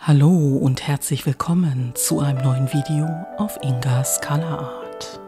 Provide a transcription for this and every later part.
Hallo und herzlich willkommen zu einem neuen Video auf Ingas Color Art.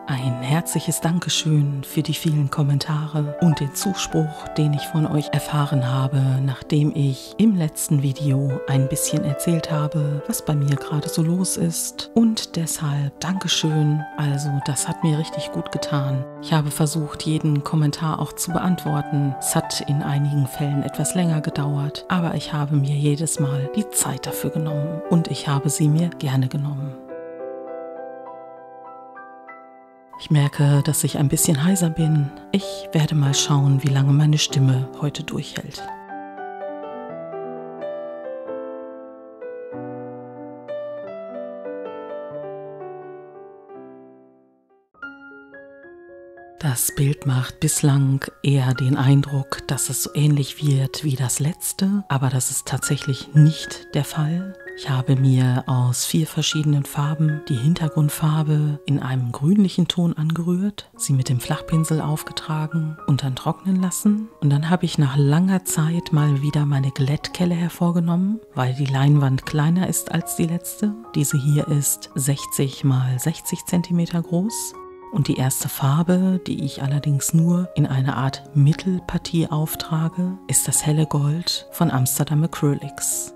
Ein herzliches Dankeschön für die vielen Kommentare und den Zuspruch, den ich von euch erfahren habe, nachdem ich im letzten Video ein bisschen erzählt habe, was bei mir gerade so los ist. Und deshalb Dankeschön, also das hat mir richtig gut getan. Ich habe versucht, jeden Kommentar auch zu beantworten. Es hat in einigen Fällen etwas länger gedauert, aber ich habe mir jedes Mal die Zeit dafür genommen und ich habe sie mir gerne genommen. Ich merke, dass ich ein bisschen heiser bin. Ich werde mal schauen, wie lange meine Stimme heute durchhält. Das Bild macht bislang eher den Eindruck, dass es so ähnlich wird wie das letzte, aber das ist tatsächlich nicht der Fall. Ich habe mir aus 4 verschiedenen Farben die Hintergrundfarbe in einem grünlichen Ton angerührt, sie mit dem Flachpinsel aufgetragen und dann trocknen lassen. Und dann habe ich nach langer Zeit mal wieder meine Glättkelle hervorgenommen, weil die Leinwand kleiner ist als die letzte. Diese hier ist 60 x 60 cm groß. Und die erste Farbe, die ich allerdings nur in einer Art Mittelpartie auftrage, ist das helle Gold von Amsterdam Acrylics.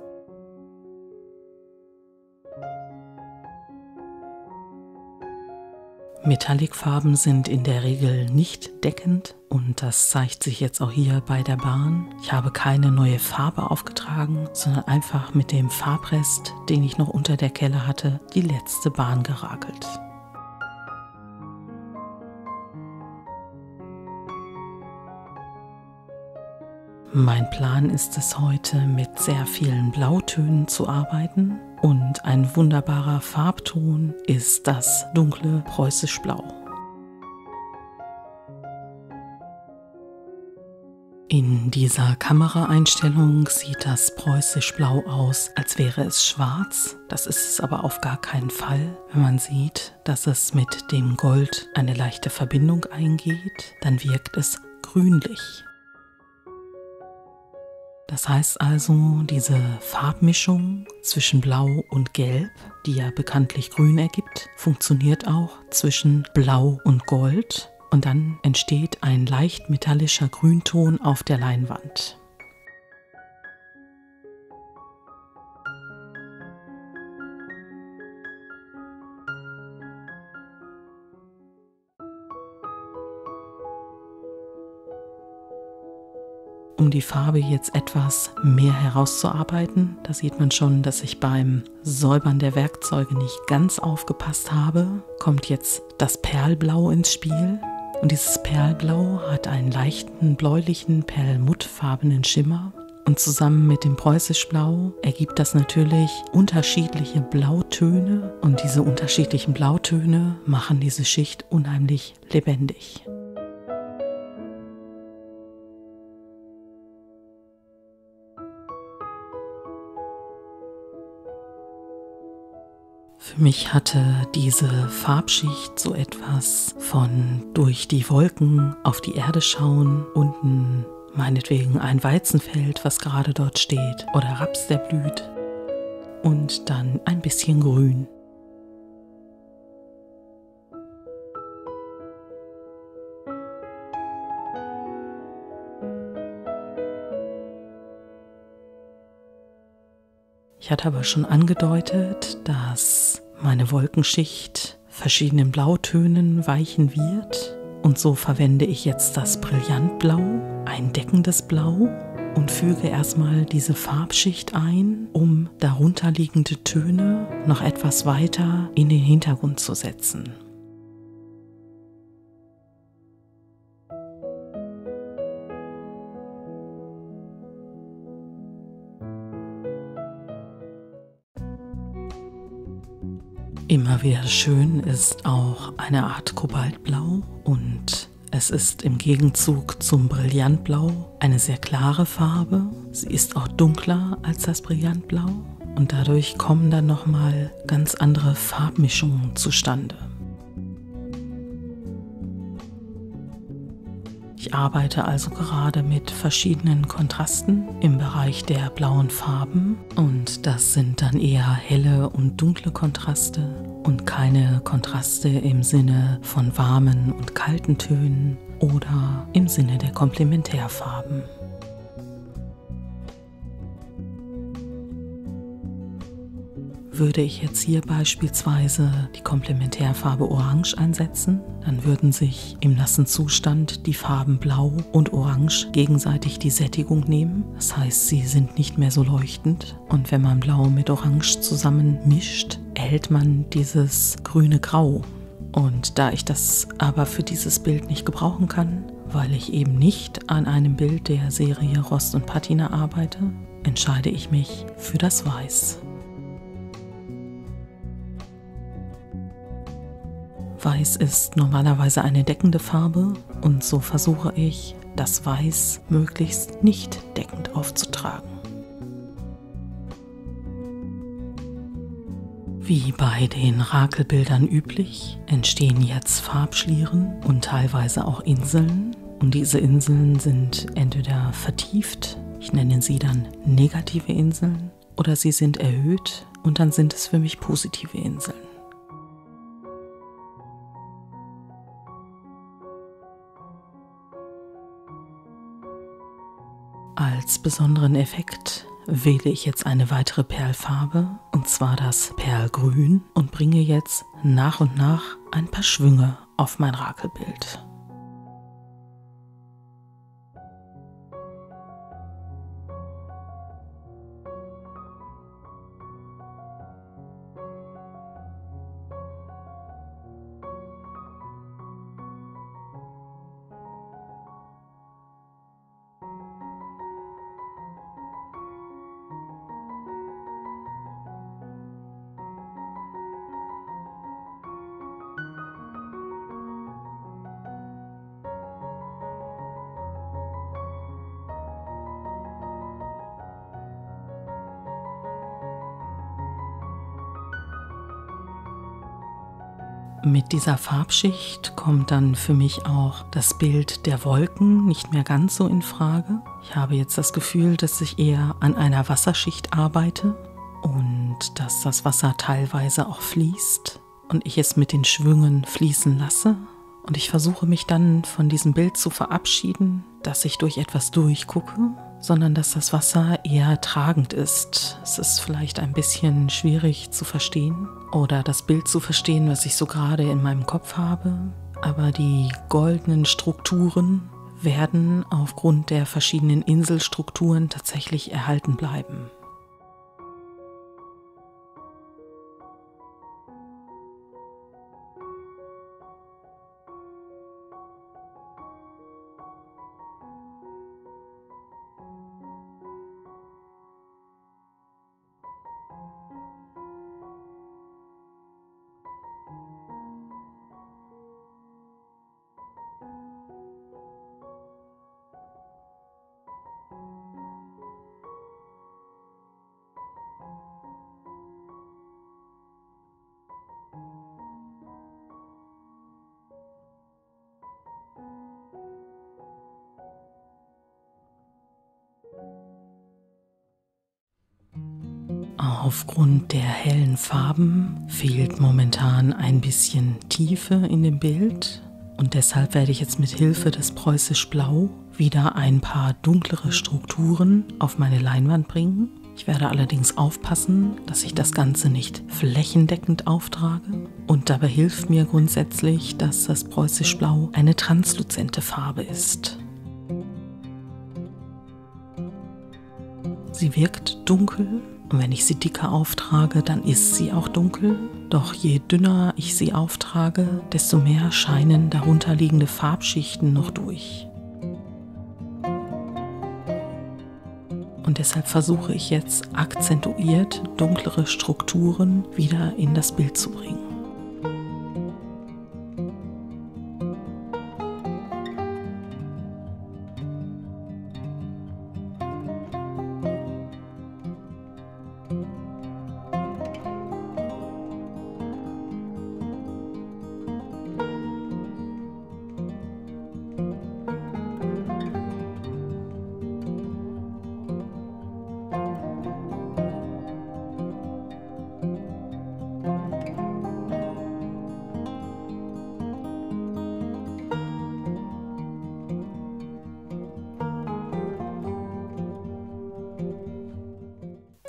Metallicfarben sind in der Regel nicht deckend und das zeigt sich jetzt auch hier bei der Bahn. Ich habe keine neue Farbe aufgetragen, sondern einfach mit dem Farbrest, den ich noch unter der Kelle hatte, die letzte Bahn gerakelt. Mein Plan ist es heute, mit sehr vielen Blautönen zu arbeiten und ein wunderbarer Farbton ist das dunkle Preußisch Blau. In dieser Kameraeinstellung sieht das Preußisch Blau aus, als wäre es schwarz. Das ist es aber auf gar keinen Fall. Wenn man sieht, dass es mit dem Gold eine leichte Verbindung eingeht, dann wirkt es grünlich. Das heißt also, diese Farbmischung zwischen Blau und Gelb, die ja bekanntlich grün ergibt, funktioniert auch zwischen Blau und Gold und dann entsteht ein leicht metallischer Grünton auf der Leinwand. Um die Farbe jetzt etwas mehr herauszuarbeiten, da sieht man schon, dass ich beim Säubern der Werkzeuge nicht ganz aufgepasst habe, kommt jetzt das Perlblau ins Spiel. Und dieses Perlblau hat einen leichten bläulichen, perlmuttfarbenen Schimmer. Und zusammen mit dem Preußischblau ergibt das natürlich unterschiedliche Blautöne. Und diese unterschiedlichen Blautöne machen diese Schicht unheimlich lebendig. Für mich hatte diese Farbschicht so etwas von durch die Wolken auf die Erde schauen, unten meinetwegen ein Weizenfeld, was gerade dort steht, oder Raps, der blüht, und dann ein bisschen Grün. Ich hatte aber schon angedeutet, dass meine Wolkenschicht verschiedenen Blautönen weichen wird. Und so verwende ich jetzt das Brillantblau, ein deckendes Blau, und füge erstmal diese Farbschicht ein, um darunterliegende Töne noch etwas weiter in den Hintergrund zu setzen. Immer wieder schön ist auch eine Art Kobaltblau und es ist im Gegenzug zum Brillantblau eine sehr klare Farbe. Sie ist auch dunkler als das Brillantblau und dadurch kommen dann nochmal ganz andere Farbmischungen zustande. Ich arbeite also gerade mit verschiedenen Kontrasten im Bereich der blauen Farben und das sind dann eher helle und dunkle Kontraste und keine Kontraste im Sinne von warmen und kalten Tönen oder im Sinne der Komplementärfarben. Würde ich jetzt hier beispielsweise die Komplementärfarbe Orange einsetzen, dann würden sich im nassen Zustand die Farben Blau und Orange gegenseitig die Sättigung nehmen. Das heißt, sie sind nicht mehr so leuchtend. Und wenn man Blau mit Orange zusammen mischt, erhält man dieses grüne Grau. Und da ich das aber für dieses Bild nicht gebrauchen kann, weil ich eben nicht an einem Bild der Serie Rost und Patina arbeite, entscheide ich mich für das Weiß. Weiß ist normalerweise eine deckende Farbe und so versuche ich, das Weiß möglichst nicht deckend aufzutragen. Wie bei den Rakelbildern üblich, entstehen jetzt Farbschlieren und teilweise auch Inseln. Und diese Inseln sind entweder vertieft, ich nenne sie dann negative Inseln, oder sie sind erhöht und dann sind es für mich positive Inseln. Als besonderen Effekt wähle ich jetzt eine weitere Perlfarbe, und zwar das Perlgrün, und bringe jetzt nach und nach ein paar Schwünge auf mein Rakelbild. Mit dieser Farbschicht kommt dann für mich auch das Bild der Wolken nicht mehr ganz so in Frage. Ich habe jetzt das Gefühl, dass ich eher an einer Wasserschicht arbeite und dass das Wasser teilweise auch fließt und ich es mit den Schwüngen fließen lasse. Und ich versuche mich dann von diesem Bild zu verabschieden, dass ich durch etwas durchgucke, sondern dass das Wasser eher tragend ist. Es ist vielleicht ein bisschen schwierig zu verstehen oder das Bild zu verstehen, was ich so gerade in meinem Kopf habe. Aber die goldenen Strukturen werden aufgrund der verschiedenen Inselstrukturen tatsächlich erhalten bleiben. Aufgrund der hellen Farben fehlt momentan ein bisschen Tiefe in dem Bild und deshalb werde ich jetzt mit Hilfe des Preußisch Blau wieder ein paar dunklere Strukturen auf meine Leinwand bringen. Ich werde allerdings aufpassen, dass ich das Ganze nicht flächendeckend auftrage und dabei hilft mir grundsätzlich, dass das Preußisch Blau eine transluzente Farbe ist. Sie wirkt dunkel. Und wenn ich sie dicker auftrage, dann ist sie auch dunkel. Doch je dünner ich sie auftrage, desto mehr scheinen darunterliegende Farbschichten noch durch. Und deshalb versuche ich jetzt akzentuiert dunklere Strukturen wieder in das Bild zu bringen.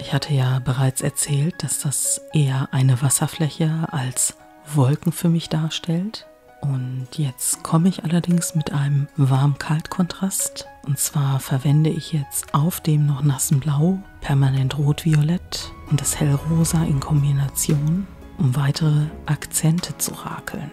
Ich hatte ja bereits erzählt, dass das eher eine Wasserfläche als Wolken für mich darstellt. Und jetzt komme ich allerdings mit einem Warm-Kalt-Kontrast. Und zwar verwende ich jetzt auf dem noch nassen Blau permanent Rot-Violett und das Hellrosa in Kombination, um weitere Akzente zu rakeln.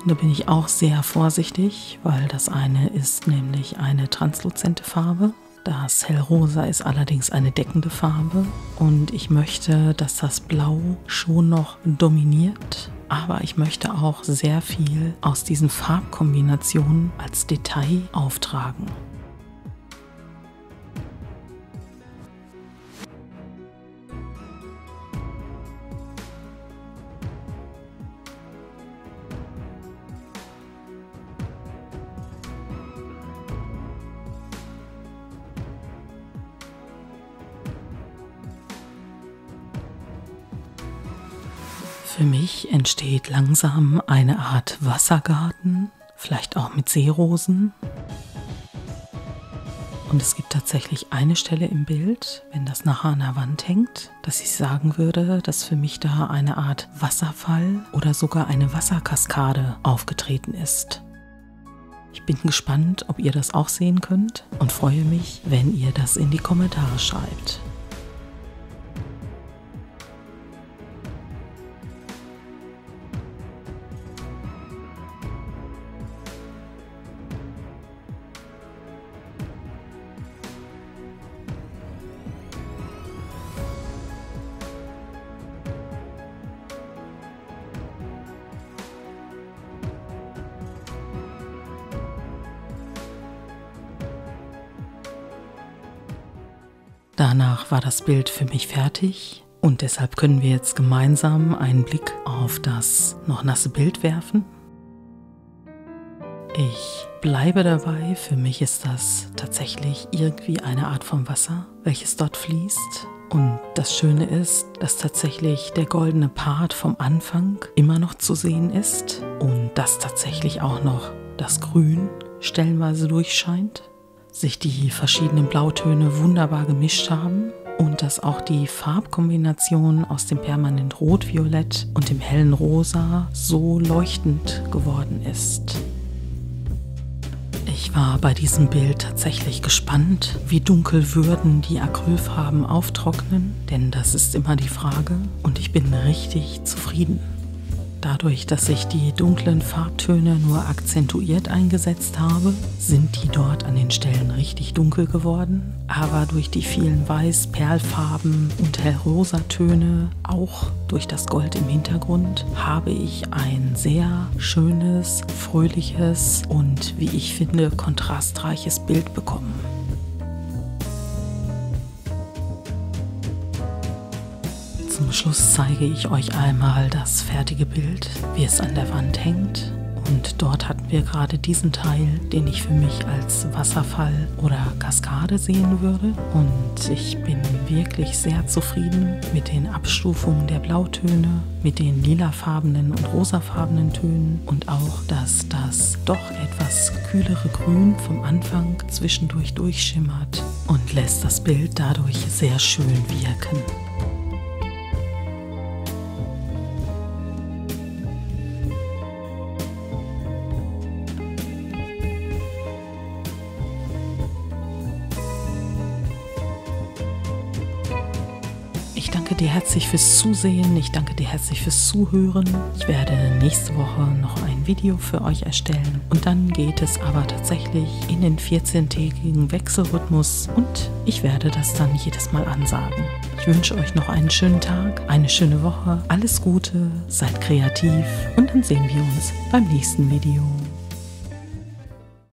Da bin ich auch sehr vorsichtig, weil das eine ist nämlich eine transluzente Farbe. Das Hellrosa ist allerdings eine deckende Farbe und ich möchte, dass das Blau schon noch dominiert, aber ich möchte auch sehr viel aus diesen Farbkombinationen als Detail auftragen. Für mich entsteht langsam eine Art Wassergarten, vielleicht auch mit Seerosen. Und es gibt tatsächlich eine Stelle im Bild, wenn das nachher an der Wand hängt, dass ich sagen würde, dass für mich da eine Art Wasserfall oder sogar eine Wasserkaskade aufgetreten ist. Ich bin gespannt, ob ihr das auch sehen könnt und freue mich, wenn ihr das in die Kommentare schreibt. Danach war das Bild für mich fertig und deshalb können wir jetzt gemeinsam einen Blick auf das noch nasse Bild werfen. Ich bleibe dabei, für mich ist das tatsächlich irgendwie eine Art von Wasser, welches dort fließt. Und das Schöne ist, dass tatsächlich der goldene Part vom Anfang immer noch zu sehen ist und dass tatsächlich auch noch das Grün stellenweise durchscheint, sich die verschiedenen Blautöne wunderbar gemischt haben und dass auch die Farbkombination aus dem permanent Rot-Violett und dem hellen Rosa so leuchtend geworden ist. Ich war bei diesem Bild tatsächlich gespannt, wie dunkel würden die Acrylfarben auftrocknen, denn das ist immer die Frage und ich bin richtig zufrieden. Dadurch, dass ich die dunklen Farbtöne nur akzentuiert eingesetzt habe, sind die dort an den Stellen richtig dunkel geworden. Aber durch die vielen Weiß-, Perlfarben und Hellrosatöne, auch durch das Gold im Hintergrund, habe ich ein sehr schönes, fröhliches und, wie ich finde, kontrastreiches Bild bekommen. Zum Schluss zeige ich euch einmal das fertige Bild, wie es an der Wand hängt. Und dort hatten wir gerade diesen Teil, den ich für mich als Wasserfall oder Kaskade sehen würde. Und ich bin wirklich sehr zufrieden mit den Abstufungen der Blautöne, mit den lilafarbenen und rosafarbenen Tönen und auch, dass das doch etwas kühlere Grün vom Anfang zwischendurch durchschimmert und lässt das Bild dadurch sehr schön wirken. Ich danke dir herzlich fürs Zusehen, ich danke dir herzlich fürs Zuhören. Ich werde nächste Woche noch ein Video für euch erstellen und dann geht es aber tatsächlich in den 14-tägigen Wechselrhythmus und ich werde das dann jedes Mal ansagen. Ich wünsche euch noch einen schönen Tag, eine schöne Woche, alles Gute, seid kreativ und dann sehen wir uns beim nächsten Video.